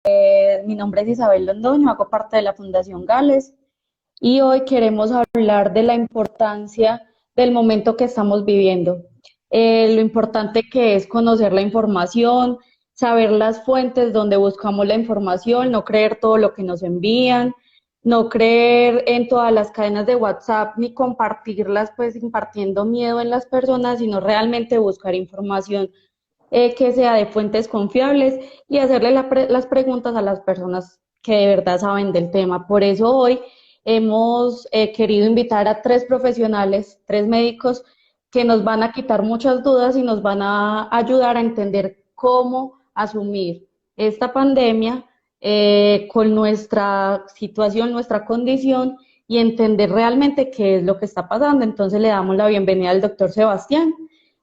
Mi nombre es Isabel Londoño, hago parte de la Fundación Gales y hoy queremos hablar de la importancia del momento que estamos viviendo. Lo importante que es conocer la información, saber las fuentes donde buscamos la información, no creer todo lo que nos envían, no creer en todas las cadenas de WhatsApp ni compartirlas pues impartiendo miedo en las personas, sino realmente buscar información que sea de fuentes confiables y hacerle las preguntas a las personas que de verdad saben del tema. Por eso hoy hemos querido invitar a tres profesionales, tres médicos, que nos van a quitar muchas dudas y nos van a ayudar a entender cómo asumir esta pandemia con nuestra situación, nuestra condición y entender realmente qué es lo que está pasando. Entonces le damos la bienvenida al doctor Sebastián.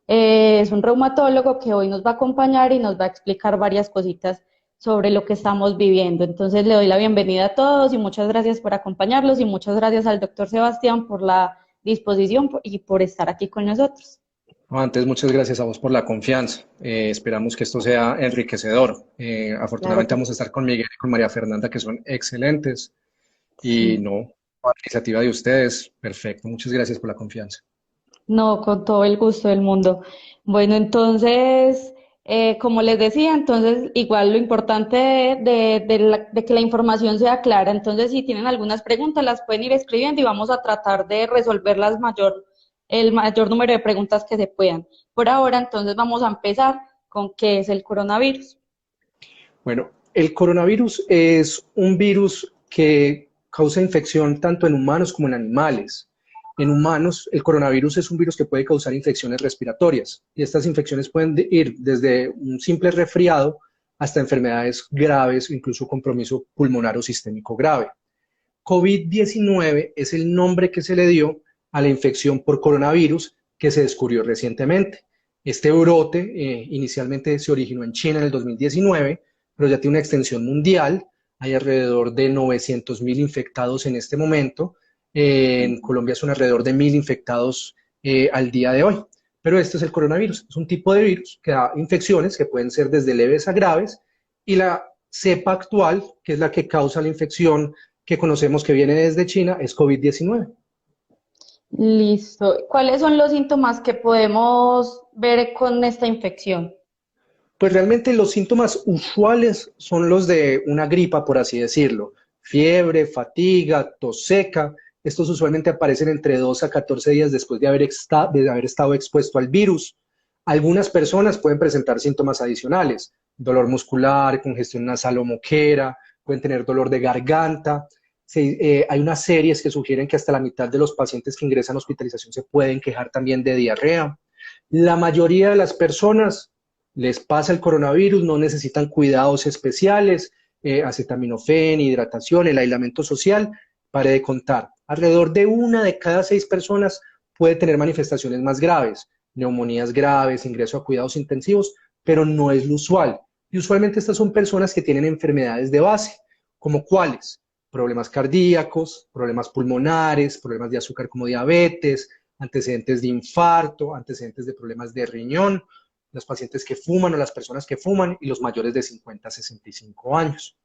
Es un reumatólogo que hoy nos va a acompañar y nos va a explicar varias cositas sobre lo que estamos viviendo. Entonces le doy la bienvenida a todos y muchas gracias por acompañarlos y muchas gracias al doctor Sebastián por la disposición y por estar aquí con nosotros. Antes, muchas gracias a vos por la confianza. Esperamos que esto sea enriquecedor. Claro Afortunadamente que vamos a estar con Miguel y con María Fernanda, que son excelentes. Y sí. no, la iniciativa de ustedes, perfecto. Muchas gracias por la confianza. No, con todo el gusto del mundo. Bueno, entonces, como les decía, entonces igual lo importante de que la información sea clara. Entonces, si tienen algunas preguntas, las pueden ir escribiendo y vamos a tratar de resolverlas el mayor número de preguntas que se puedan. Por ahora, entonces vamos a empezar con qué es el coronavirus. Bueno, el coronavirus es un virus que causa infección tanto en humanos como en animales. En humanos, el coronavirus es un virus que puede causar infecciones respiratorias y estas infecciones pueden ir desde un simple resfriado hasta enfermedades graves, incluso compromiso pulmonar o sistémico grave. COVID-19 es el nombre que se le dio a la infección por coronavirus que se descubrió recientemente. Este brote inicialmente se originó en China en el 2019, pero ya tiene una extensión mundial. Hay alrededor de 900.000 infectados en este momento. En Colombia son alrededor de 1.000 infectados al día de hoy. Pero este es el coronavirus. Es un tipo de virus que da infecciones que pueden ser desde leves a graves. Y la cepa actual, que es la que causa la infección que conocemos que viene desde China, es COVID-19. Listo. ¿Cuáles son los síntomas que podemos ver con esta infección? Pues realmente los síntomas usuales son los de una gripa, por así decirlo. Fiebre, fatiga, tos seca. Estos usualmente aparecen entre 2 a 14 días después de haber estado expuesto al virus. Algunas personas pueden presentar síntomas adicionales, dolor muscular, congestión nasal o moquera, pueden tener dolor de garganta. Hay unas series que sugieren que hasta la mitad de los pacientes que ingresan a hospitalización se pueden quejar también de diarrea. La mayoría de las personas les pasa el coronavirus, no necesitan cuidados especiales, acetaminofén, hidratación, el aislamiento social, pare de contar. Alrededor de 1 de cada 6 personas puede tener manifestaciones más graves, neumonías graves, ingreso a cuidados intensivos, pero no es lo usual. Y usualmente estas son personas que tienen enfermedades de base, como cuáles: problemas cardíacos, problemas pulmonares, problemas de azúcar como diabetes, antecedentes de infarto, antecedentes de problemas de riñón, los pacientes que fuman o las personas que fuman y los mayores de 50 a 65 años.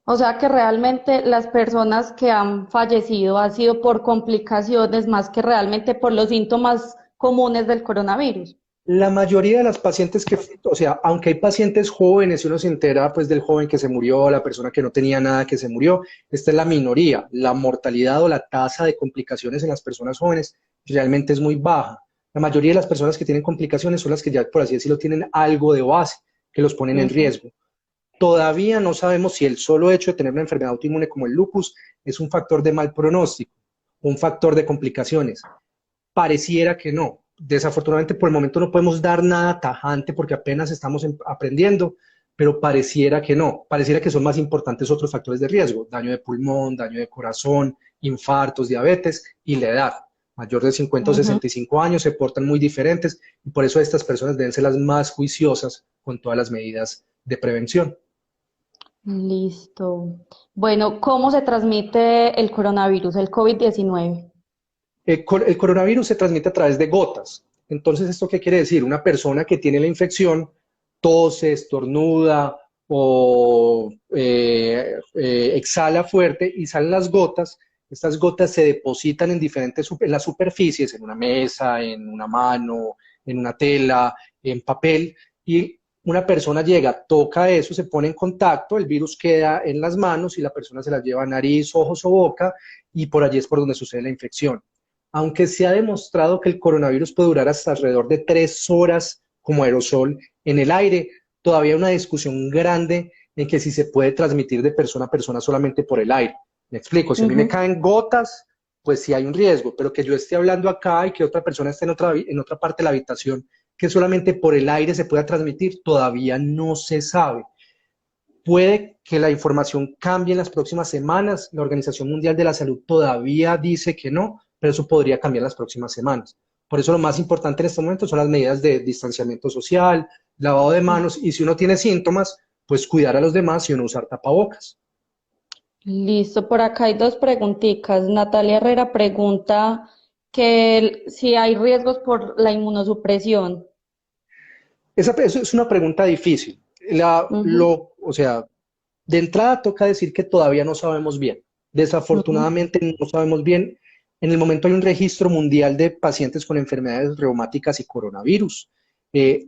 O sea que realmente las personas que han fallecido ha sido por complicaciones más que realmente por los síntomas comunes del coronavirus. La mayoría de las pacientes que, o sea, aunque hay pacientes jóvenes y uno se entera pues del joven que se murió, la persona que no tenía nada que se murió, esta es la minoría. La mortalidad o la tasa de complicaciones en las personas jóvenes realmente es muy baja. La mayoría de las personas que tienen complicaciones son las que ya, por así decirlo, tienen algo de base que los ponen en Ujú. riesgo. Todavía no sabemos si el solo hecho de tener una enfermedad autoinmune como el lupus es un factor de mal pronóstico, un factor de complicaciones. Pareciera que no. Desafortunadamente, por el momento no podemos dar nada tajante porque apenas estamos aprendiendo, pero pareciera que no. Pareciera que son más importantes otros factores de riesgo: daño de pulmón, daño de corazón, infartos, diabetes y la edad. Mayor de 50 o Ujú. 65 años se portan muy diferentes y por eso estas personas deben ser las más juiciosas con todas las medidas de prevención. Listo. Bueno, ¿cómo se transmite el coronavirus, el COVID-19? El coronavirus se transmite a través de gotas. Entonces, ¿esto qué quiere decir? Una persona que tiene la infección tose, estornuda o exhala fuerte y salen las gotas. Estas gotas se depositan en en las superficies, en una mesa, en una mano, en una tela, en papel, y una persona llega, toca eso, se pone en contacto, el virus queda en las manos y la persona se las lleva a nariz, ojos o boca, y por allí es por donde sucede la infección. Aunque se ha demostrado que el coronavirus puede durar hasta alrededor de 3 horas como aerosol en el aire, todavía hay una discusión grande en que si se puede transmitir de persona a persona solamente por el aire. Me explico, si a mí me Ujú. caen gotas, pues sí hay un riesgo, pero que yo esté hablando acá y que otra persona esté en otra parte de la habitación, que solamente por el aire se pueda transmitir, todavía no se sabe. Puede que la información cambie en las próximas semanas. La Organización Mundial de la Salud todavía dice que no, pero eso podría cambiar las próximas semanas. Por eso lo más importante en este momento son las medidas de distanciamiento social, lavado de manos y si uno tiene síntomas, pues cuidar a los demás y no usar tapabocas. Listo, por acá hay dos preguntitas. Natalia Herrera pregunta que si hay riesgos por la inmunosupresión. Eso es una pregunta difícil. Ujú, O sea, de entrada toca decir que todavía no sabemos bien. ujú. Desafortunadamente no sabemos bien. En el momento hay un registro mundial de pacientes con enfermedades reumáticas y coronavirus.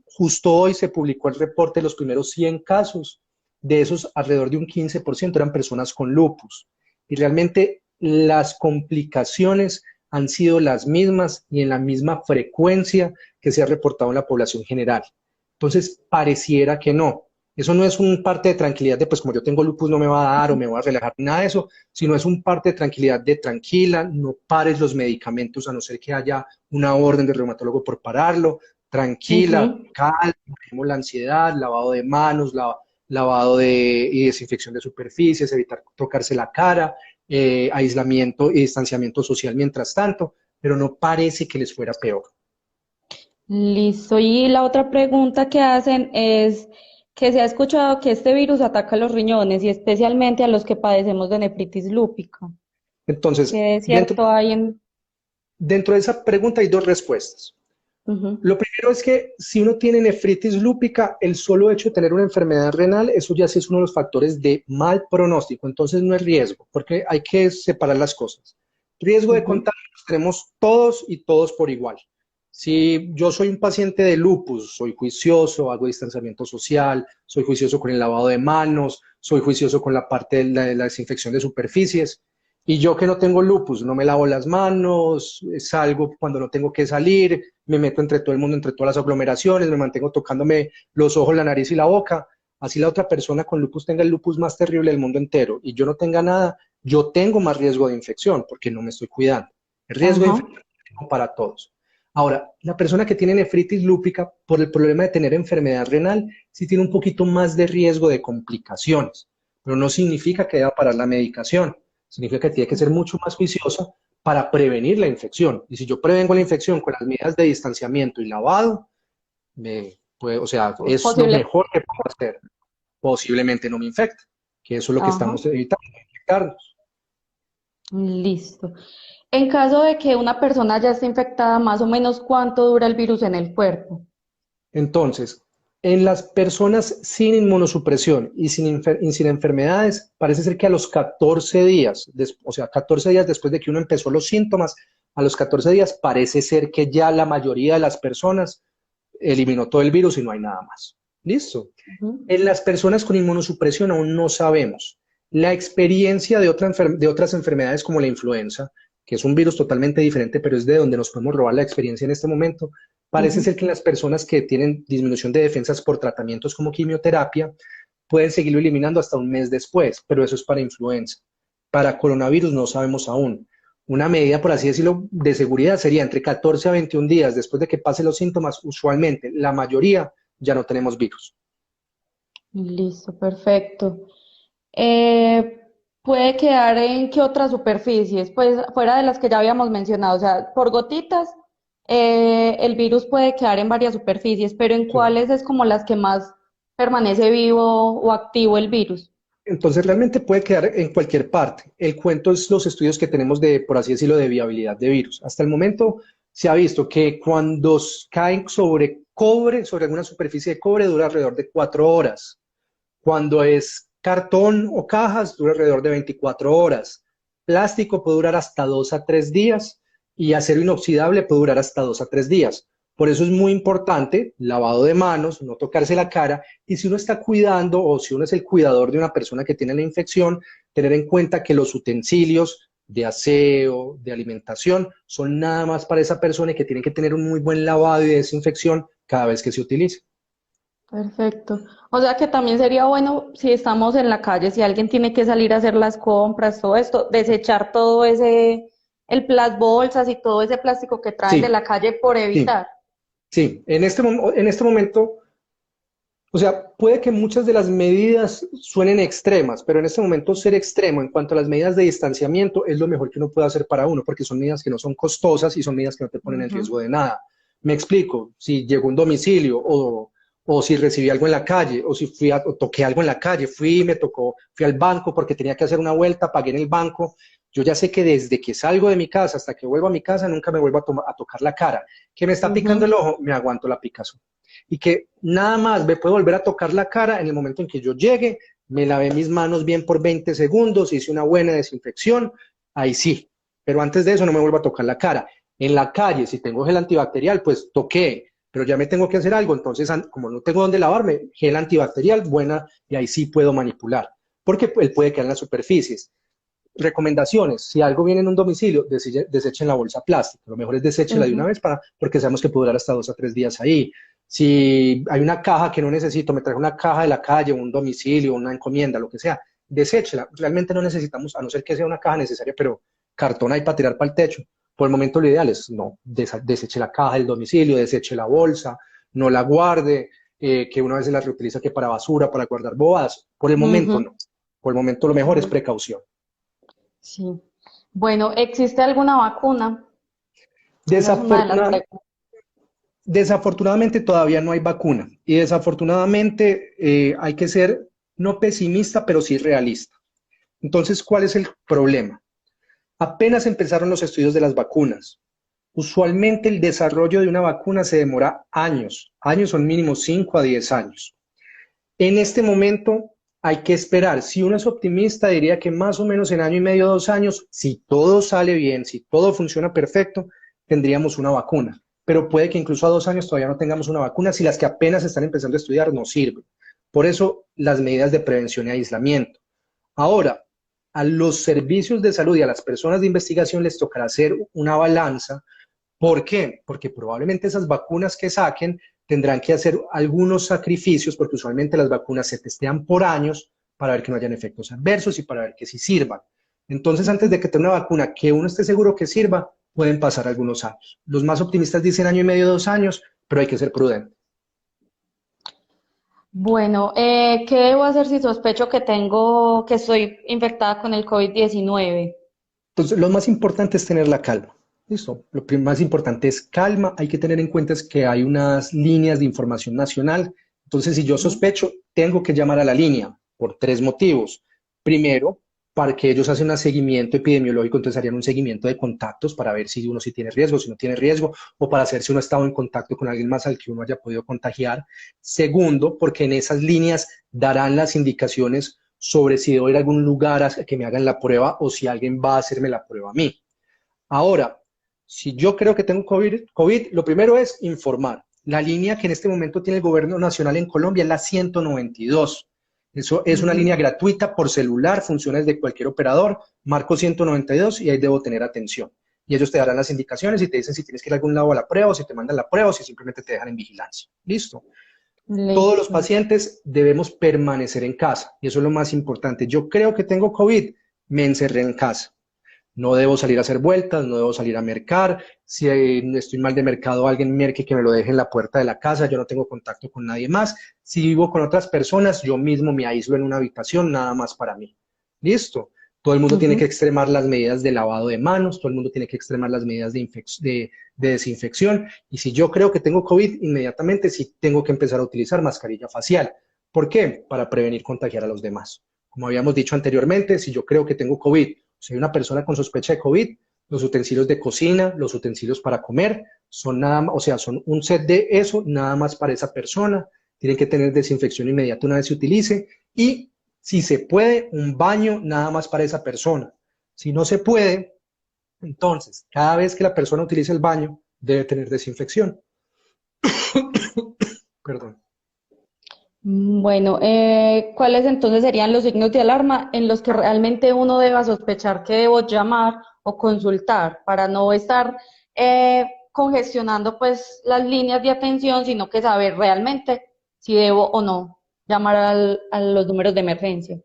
Justo hoy se publicó el reporte de los primeros 100 casos. De esos, alrededor de un 15% eran personas con lupus. Y realmente las complicaciones han sido las mismas y en la misma frecuencia que se ha reportado en la población general. Entonces, pareciera que no. Eso no es un parte de tranquilidad de, pues como yo tengo lupus no me va a dar o me voy a relajar, nada de eso, sino es un parte de tranquilidad de tranquila, no pares los medicamentos a no ser que haya una orden del reumatólogo por pararlo, tranquila, Ujú. calma, bajemos la ansiedad, lavado de manos, lavado y desinfección de superficies, evitar tocarse la cara, aislamiento y distanciamiento social mientras tanto, pero no parece que les fuera peor. Listo. Y la otra pregunta que hacen es que se ha escuchado que este virus ataca los riñones y especialmente a los que padecemos de nefritis lúpica. ¿Qué Entonces, de cierto hay en... dentro de esa pregunta hay dos respuestas. Ujú, Lo primero es que si uno tiene nefritis lúpica, el solo hecho de tener una enfermedad renal, eso ya sí es uno de los factores de mal pronóstico, entonces no es riesgo, porque hay que separar las cosas. Riesgo de ujú, contagio tenemos todos y todos por igual. Si yo soy un paciente de lupus, soy juicioso, hago distanciamiento social, soy juicioso con el lavado de manos, soy juicioso con la parte de la desinfección de superficies, y yo que no tengo lupus, no me lavo las manos, salgo cuando no tengo que salir, me meto entre todo el mundo, entre todas las aglomeraciones, me mantengo tocándome los ojos, la nariz y la boca. Así la otra persona con lupus tenga el lupus más terrible del mundo entero y yo no tenga nada, yo tengo más riesgo de infección porque no me estoy cuidando. El riesgo de ajá, infección es para todos. Ahora, la persona que tiene nefritis lúpica, por el problema de tener enfermedad renal, sí tiene un poquito más de riesgo de complicaciones, pero no significa que deba parar la medicación. Significa que tiene que ser mucho más juiciosa para prevenir la infección. Y si yo prevengo la infección con las medidas de distanciamiento y lavado, o sea, es lo posible. mejor que puedo hacer. Posiblemente no me infecte, que eso es lo que Ajá, estamos evitando, infectarnos. listo. En caso de que una persona ya esté infectada, más o menos cuánto dura el virus en el cuerpo. Entonces, en las personas sin inmunosupresión y sin enfermedades, parece ser que a los 14 días, o sea, 14 días después de que uno empezó los síntomas, a los 14 días parece ser que ya la mayoría de las personas eliminó todo el virus y no hay nada más. ¿Listo? Ujú, En las personas con inmunosupresión aún no sabemos. La experiencia de otras enfermedades como la influenza, que es un virus totalmente diferente, pero es de donde nos podemos robar la experiencia en este momento, parece ujú. ser que en las personas que tienen disminución de defensas por tratamientos como quimioterapia, pueden seguirlo eliminando hasta un mes después, pero eso es para influenza. Para coronavirus no sabemos aún. Una medida, por así decirlo, de seguridad sería entre 14 a 21 días después de que pasen los síntomas. Usualmente, la mayoría ya no tenemos virus. Listo, perfecto. Eh, ¿Puede quedar en qué otras superficies? Pues fuera de las que ya habíamos mencionado, o sea, por gotitas, el virus puede quedar en varias superficies, pero ¿en Sí. cuáles es como las que más permanece vivo o activo el virus? Entonces, realmente puede quedar en cualquier parte. El cuento es los estudios que tenemos de, por así decirlo, de viabilidad de virus. Hasta el momento se ha visto que cuando caen sobre cobre, sobre alguna superficie de cobre, dura alrededor de 4 horas. Cuando es cartón o cajas, dura alrededor de 24 horas. Plástico puede durar hasta 2 a 3 días y acero inoxidable puede durar hasta 2 a 3 días. Por eso es muy importante lavado de manos, no tocarse la cara, y si uno está cuidando o si uno es el cuidador de una persona que tiene la infección, tener en cuenta que los utensilios de aseo, de alimentación, son nada más para esa persona y que tienen que tener un muy buen lavado y desinfección cada vez que se utilice. Perfecto. O sea que también sería bueno si estamos en la calle, si alguien tiene que salir a hacer las compras, todo esto, desechar todo ese, las bolsas y todo ese plástico que traen de Sí, la calle por sí, evitar. sí. En este momento, o sea, puede que muchas de las medidas suenen extremas, pero en este momento ser extremo en cuanto a las medidas de distanciamiento es lo mejor que uno puede hacer para uno, porque son medidas que no son costosas y son medidas que no te ponen en Ujú, riesgo de nada. Me explico, si llegó un domicilio o si recibí algo en la calle o si o toqué algo en la calle, me tocó, fui al banco porque tenía que hacer una vuelta, pagué en el banco. Yo ya sé que desde que salgo de mi casa hasta que vuelvo a mi casa nunca me vuelvo a tocar la cara. Que me está picando ujú. el ojo, me aguanto la picazón y que nada más me puedo volver a tocar la cara en el momento en que yo llegue, me lavé mis manos bien por 20 segundos, hice una buena desinfección, ahí sí, pero antes de eso no me vuelvo a tocar la cara. En la calle, si tengo gel antibacterial, pues toqué, pero ya me tengo que hacer algo, entonces como no tengo dónde lavarme, gel antibacterial, buena, y ahí sí puedo manipular, porque él puede quedar en las superficies. Recomendaciones, si algo viene en un domicilio, desechen la bolsa plástica, lo mejor es deséchela de una Ujú. vez porque sabemos que puede durar hasta 2 a 3 días ahí. Si hay una caja que no necesito, me traje una caja de la calle, un domicilio, una encomienda, lo que sea, deséchela. Realmente no necesitamos, a no ser que sea una caja necesaria, pero cartón hay para tirar para el techo. Por el momento lo ideal es no, deseche la caja del domicilio, deseche la bolsa, no la guarde, que una vez se la reutiliza que para basura, para guardar bobadas. Por el momento Ujú. no. Por el momento lo mejor es Bueno, precaución. sí. Bueno, ¿existe alguna vacuna? Esa es una de las Desafortuna- preguntas. Desafortunadamente todavía no hay vacuna y desafortunadamente hay que ser no pesimista, pero sí realista. Entonces, ¿cuál es el problema? Apenas empezaron los estudios de las vacunas. Usualmente el desarrollo de una vacuna se demora años. Años son mínimo 5 a 10 años. En este momento hay que esperar. Si uno es optimista, diría que más o menos en año y medio, 2 años, si todo sale bien, si todo funciona perfecto, tendríamos una vacuna. Pero puede que incluso a 2 años todavía no tengamos una vacuna si las que apenas están empezando a estudiar no sirven. Por eso las medidas de prevención y aislamiento. Ahora, a los servicios de salud y a las personas de investigación les tocará hacer una balanza. ¿Por qué? Porque probablemente esas vacunas que saquen tendrán que hacer algunos sacrificios, porque usualmente las vacunas se testean por años para ver que no hayan efectos adversos y para ver que sí sirvan. Entonces, antes de Ujú. que tenga una vacuna que uno esté seguro que sirva, pueden pasar algunos años. Los más optimistas dicen año y medio, 2 años, pero hay que ser prudente. Bueno, ¿qué debo hacer si sospecho que tengo, que estoy infectada con el COVID-19? Entonces, lo más importante es tener la calma. Listo. Lo más importante es calma. Hay que tener en cuenta es que hay unas líneas de información nacional. Entonces, si yo Ujú. sospecho, tengo que llamar a la línea por 3 motivos. Primero, para que ellos hacen un seguimiento epidemiológico, entonces harían un seguimiento de contactos para ver si uno sí tiene riesgo, si no tiene riesgo, o para saber si uno ha estado en contacto con alguien más al que uno haya podido contagiar. Segundo, porque en esas líneas darán las indicaciones sobre si debo ir a algún lugar a que me hagan la prueba o si alguien va a hacerme la prueba a mí. Ahora, si yo creo que tengo COVID, lo primero es informar. La línea que en este momento tiene el gobierno nacional en Colombia es la 192. Eso es una Ujú. línea gratuita por celular, funciona desde cualquier operador, marco 192 y ahí debo tener atención. Y ellos te darán las indicaciones y te dicen si tienes que ir a algún lado a la prueba o si te mandan la prueba o si simplemente te dejan en vigilancia. Listo. Todos los Listo. pacientes debemos permanecer en casa y eso es lo más importante. Yo creo que tengo COVID, me encerré en casa. No debo salir a hacer vueltas, no debo salir a mercar. Si estoy mal de mercado, alguien merque que me lo deje en la puerta de la casa. Yo no tengo contacto con nadie más. Si vivo con otras personas, yo mismo me aíslo en una habitación, nada más para mí. Listo. Todo el mundo tiene que Ujú. extremar las medidas de lavado de manos, todo el mundo tiene que extremar las medidas de desinfección. Y si yo creo que tengo COVID, inmediatamente sí tengo que empezar a utilizar mascarilla facial. ¿Por qué? Para prevenir contagiar a los demás. Como habíamos dicho anteriormente, si yo creo que tengo COVID, si hay una persona con sospecha de COVID, los utensilios de cocina, los utensilios para comer, son nada más, o sea, son un set de eso, nada más para esa persona. tienen que tener desinfección inmediata una vez se utilice y, si se puede, un baño nada más para esa persona. Si no se puede, entonces, cada vez que la persona utilice el baño, debe tener desinfección. Perdón. Bueno, ¿cuáles entonces serían los signos de alarma en los que realmente uno deba sospechar que debo llamar o consultar para no estar congestionando pues las líneas de atención, sino que saber realmente si debo o no llamar a los números de emergencia?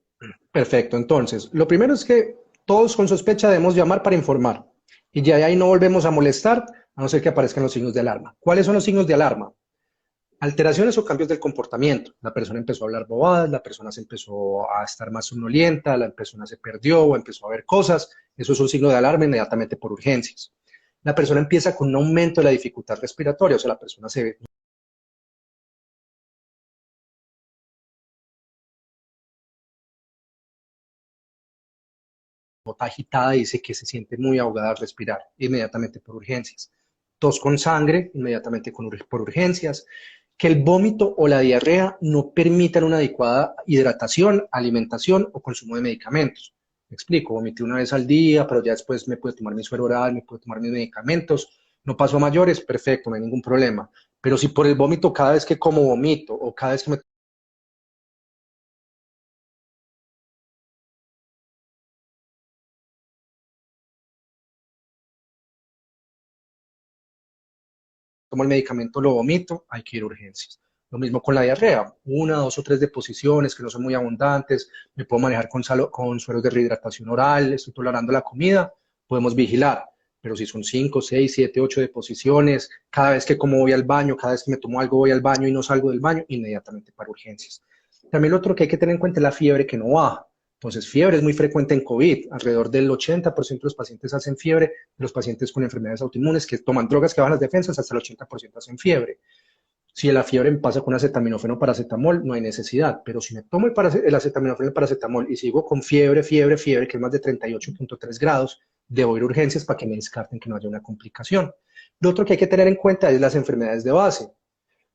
Perfecto, entonces, lo primero es que todos con sospecha debemos llamar para informar y ya de ahí no volvemos a molestar a no ser que aparezcan los signos de alarma. ¿Cuáles son los signos de alarma? Alteraciones o cambios del comportamiento. La persona empezó a hablar bobadas, la persona se empezó a estar más somnolienta, la persona se perdió o empezó a ver cosas. Eso es un signo de alarma inmediatamente por urgencias. La persona empieza con un aumento de la dificultad respiratoria, o sea, la persona se nota agitada y dice que se siente muy ahogada al respirar, inmediatamente por urgencias. Tos con sangre, inmediatamente por urgencias. Que el vómito o la diarrea no permitan una adecuada hidratación, alimentación o consumo de medicamentos. Me explico, vomité una vez al día, pero ya después me puedo tomar mi suero oral, me puedo tomar mis medicamentos, no paso a mayores, perfecto, no hay ningún problema. Pero si por el vómito cada vez que como vomito o cada vez que me tomo el medicamento lo vomito, hay que ir a urgencias. Lo mismo con la diarrea, una, dos o tres deposiciones que no son muy abundantes, me puedo manejar con sueros de rehidratación oral, estoy tolerando la comida, podemos vigilar. Pero si son 5, 6, 7, 8 deposiciones, cada vez que como voy al baño, cada vez que me tomo algo voy al baño y no salgo del baño, inmediatamente para urgencias. También lo otro que hay que tener en cuenta es la fiebre que no baja. Entonces, fiebre es muy frecuente en COVID. Alrededor del 80% de los pacientes hacen fiebre, de los pacientes con enfermedades autoinmunes que toman drogas que bajan las defensas, hasta el 80% hacen fiebre. Si la fiebre me pasa con acetaminofeno o paracetamol, no hay necesidad. Pero si me tomo el acetaminofeno y el paracetamol y sigo con fiebre, que es más de 38.3 grados, debo ir a urgencias para que me descarten que no haya una complicación. Lo otro que hay que tener en cuenta es las enfermedades de base.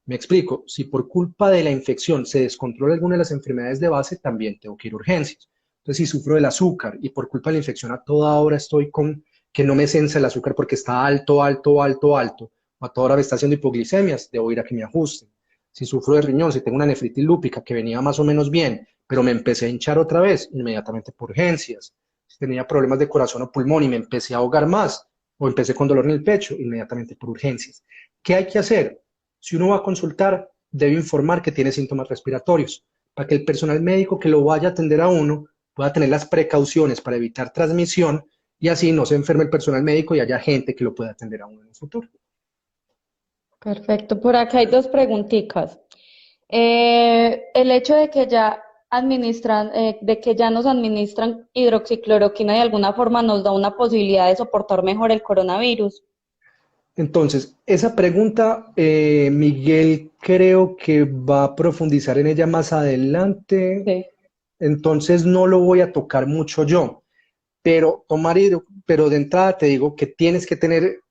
Me explico, si por culpa de la infección se descontrola alguna de las enfermedades de base, también tengo que ir a urgencias. Entonces, si sufro del azúcar y por culpa de la infección a toda hora estoy con que no me sensa el azúcar porque está alto, alto, alto, alto, o a toda hora me está haciendo hipoglicemias, debo ir a que me ajusten. Si sufro de riñón, si tengo una nefritis lúpica que venía más o menos bien, pero me empecé a hinchar otra vez, inmediatamente por urgencias. Si tenía problemas de corazón o pulmón y me empecé a ahogar más, o empecé con dolor en el pecho, inmediatamente por urgencias. ¿Qué hay que hacer? Si uno va a consultar, debe informar que tiene síntomas respiratorios, para que el personal médico que lo vaya a atender a uno pueda tener las precauciones para evitar transmisión y así no se enferme el personal médico y haya gente que lo pueda atender a uno en el futuro. Perfecto, por acá hay dos preguntitas. El hecho de que ya de que ya nos administran hidroxicloroquina de alguna forma nos da una posibilidad de soportar mejor el coronavirus. Entonces, esa pregunta, Miguel, creo que va a profundizar en ella más adelante, Sí. entonces no lo voy a tocar mucho yo, pero de entrada te digo que tienes que tener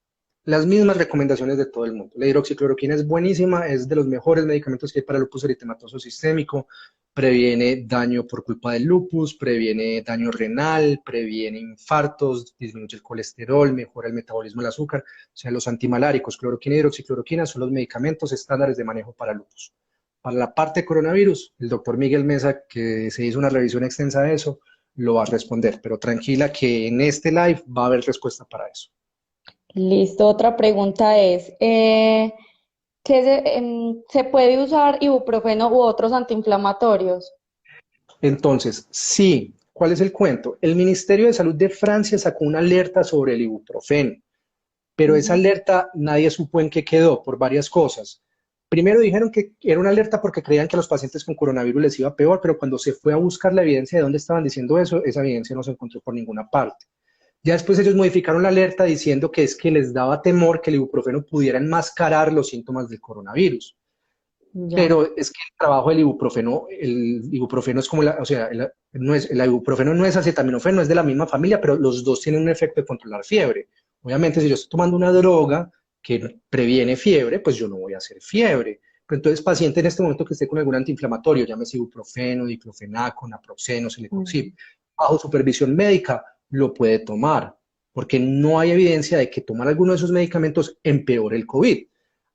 las mismas recomendaciones de todo el mundo. La hidroxicloroquina es buenísima, es de los mejores medicamentos que hay para el lupus eritematoso sistémico, previene daño por culpa del lupus, previene daño renal, previene infartos, disminuye el colesterol, mejora el metabolismo del azúcar. O sea, los antimaláricos, cloroquina y hidroxicloroquina son los medicamentos estándares de manejo para lupus. Para la parte de coronavirus, el doctor Miguel Mesa, que se hizo una revisión extensa de eso, lo va a responder, pero tranquila que en este live va a haber respuesta para eso. Listo, otra pregunta es, ¿se puede usar ibuprofeno u otros antiinflamatorios? Entonces, sí, ¿cuál es el cuento? El Ministerio de Salud de Francia sacó una alerta sobre el ibuprofeno, pero esa Ujú. alerta nadie supo en qué quedó por varias cosas. Primero dijeron que era una alerta porque creían que a los pacientes con coronavirus les iba peor, pero cuando se fue a buscar la evidencia de dónde estaban diciendo eso, esa evidencia no se encontró por ninguna parte. Ya después ellos modificaron la alerta diciendo que es que les daba temor que el ibuprofeno pudiera enmascarar los síntomas del coronavirus. Ya. Pero es que el ibuprofeno es como o sea, el ibuprofeno no es acetaminofeno, es de la misma familia, pero los dos tienen un efecto de controlar fiebre. Obviamente, si yo estoy tomando una droga que previene fiebre, pues yo no voy a hacer fiebre. Pero entonces, paciente en este momento que esté con algún antiinflamatorio, llámese ibuprofeno, diclofenaco, naproxeno, celecoxib, bajo supervisión médica, lo puede tomar, porque no hay evidencia de que tomar alguno de esos medicamentos empeore el COVID.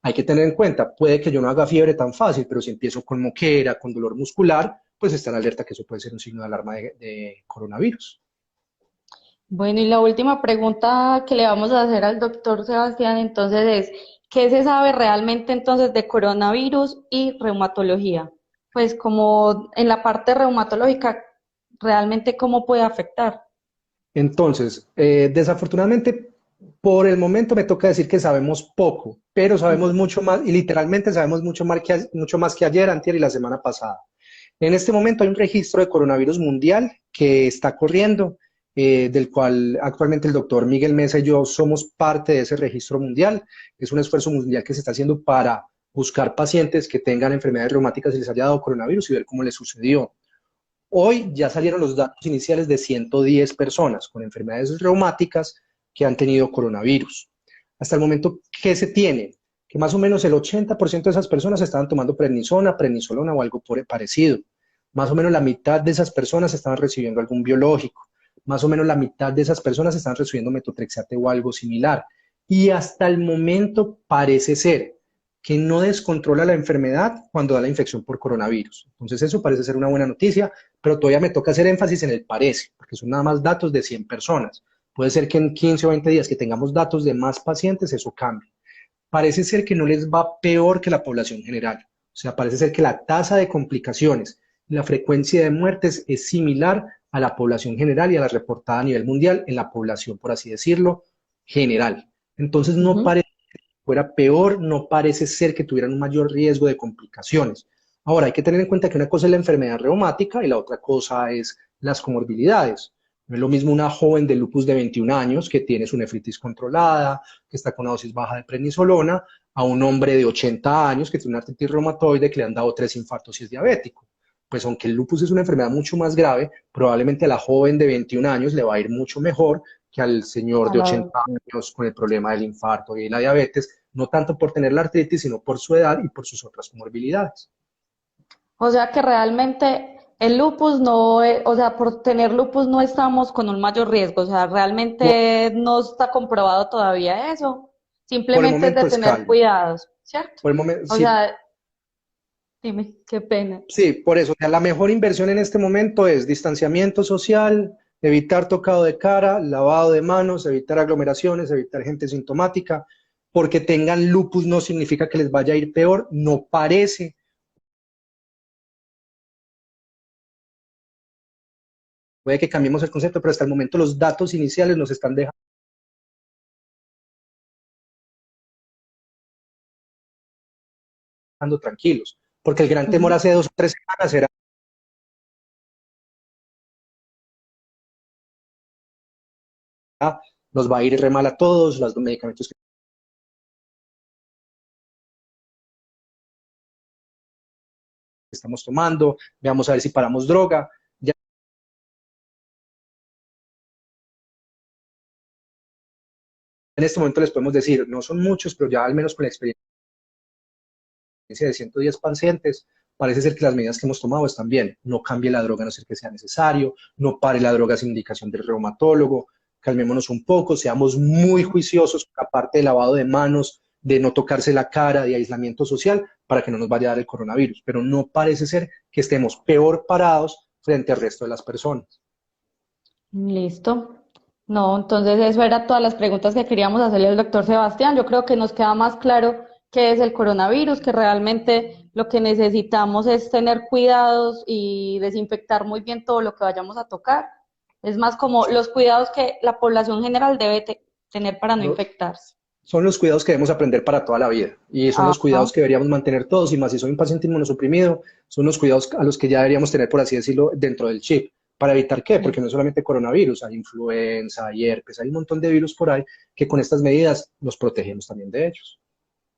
Hay que tener en cuenta, puede que yo no haga fiebre tan fácil, pero si empiezo con moquera, con dolor muscular, pues está en alerta que eso puede ser un signo de alarma de coronavirus. Bueno, y la última pregunta que le vamos a hacer al doctor Sebastián entonces es, ¿qué se sabe realmente entonces de coronavirus y reumatología? Pues como en la parte reumatológica, realmente cómo puede afectar. Entonces, desafortunadamente, por el momento me toca decir que sabemos poco, pero sabemos mucho más, y literalmente sabemos mucho más que ayer, antier y la semana pasada. En este momento hay un registro de coronavirus mundial que está corriendo, del cual actualmente el doctor Miguel Mesa y yo somos parte de ese registro mundial. Es un esfuerzo mundial que se está haciendo para buscar pacientes que tengan enfermedades reumáticas y les haya dado coronavirus y ver cómo les sucedió. Hoy ya salieron los datos iniciales de 110 personas con enfermedades reumáticas que han tenido coronavirus. Hasta el momento, ¿qué se tiene? Que más o menos el 80% de esas personas estaban tomando prednisona, prednisolona o algo parecido. Más o menos la mitad de esas personas estaban recibiendo algún biológico. Más o menos la mitad de esas personas estaban recibiendo metotrexate o algo similar. Y hasta el momento parece ser que no descontrola la enfermedad cuando da la infección por coronavirus. Entonces eso parece ser una buena noticia, pero todavía me toca hacer énfasis en el parece, porque son nada más datos de 100 personas. Puede ser que en 15 o 20 días que tengamos datos de más pacientes, eso cambie. Parece ser que no les va peor que la población general. O sea, parece ser que la tasa de complicaciones y la frecuencia de muertes es similar a la población general y a la reportada a nivel mundial en la población, por así decirlo, general. Entonces no parece que fuera peor, no parece ser que tuvieran un mayor riesgo de complicaciones. Ahora, hay que tener en cuenta que una cosa es la enfermedad reumática y la otra cosa es las comorbilidades. No es lo mismo una joven de lupus de 21 años que tiene su nefritis controlada, que está con una dosis baja de prednisolona, a un hombre de 80 años que tiene una artritis reumatoide que le han dado 3 infartos y es diabético. Pues aunque el lupus es una enfermedad mucho más grave, probablemente a la joven de 21 años le va a ir mucho mejor que al señor A de la- 80 años con el problema del infarto y la diabetes, no tanto por tener la artritis, sino por su edad y por sus otras comorbilidades. O sea que realmente el lupus no, o sea, por tener lupus no estamos con un mayor riesgo, o sea, Por, realmente no está comprobado todavía eso, por el simplemente es de momento es tener calma. cuidados, ¿cierto? Por el momento, O sí, sea, dime, qué pena. sí, por eso, o sea, la mejor inversión en este momento es distanciamiento social, evitar tocado de cara, lavado de manos, evitar aglomeraciones, evitar gente sintomática, porque tengan lupus no significa que les vaya a ir peor, no parece. Puede que cambiemos el concepto, pero hasta el momento los datos iniciales nos están dejando tranquilos, porque el gran temor Ujú. hace 2 o 3 semanas era nos va a ir re mal a todos, los medicamentos que estamos tomando, veamos a ver si paramos droga. Ya en este momento les podemos decir, no son muchos, pero ya al menos con la experiencia de 110 pacientes, parece ser que las medidas que hemos tomado están bien. No cambie la droga a no ser que sea necesario, no pare la droga sin indicación del reumatólogo, calmémonos un poco, seamos muy juiciosos, aparte de lavado de manos, de no tocarse la cara, de aislamiento social, para que no nos vaya a dar el coronavirus. Pero no parece ser que estemos peor parados frente al resto de las personas. Listo. No, entonces eso era todas las preguntas que queríamos hacerle al doctor Sebastián. Yo creo que nos queda más claro qué es el coronavirus, que realmente lo que necesitamos es tener cuidados y desinfectar muy bien todo lo que vayamos a tocar. Es más como los cuidados que la población general debe tener para no ¿No? infectarse. Son los cuidados que debemos aprender para toda la vida y son los Ajá, cuidados que deberíamos mantener todos y más si soy un paciente inmunosuprimido, son los cuidados a los que ya deberíamos tener, por así decirlo, dentro del chip. ¿Para evitar qué? Porque no es solamente coronavirus, hay influenza, hay herpes, hay un montón de virus por ahí que con estas medidas nos protegemos también de ellos.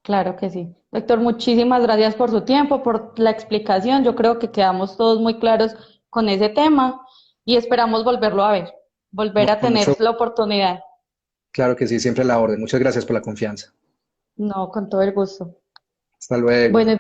claro que sí. Doctor, muchísimas gracias por su tiempo, por la explicación. Yo creo que quedamos todos muy claros con ese tema y esperamos volverlo a ver, volver No, a con mucho, tener la oportunidad. claro que sí, siempre a la orden. Muchas gracias por la confianza. No, con todo el gusto. Hasta luego. Bueno,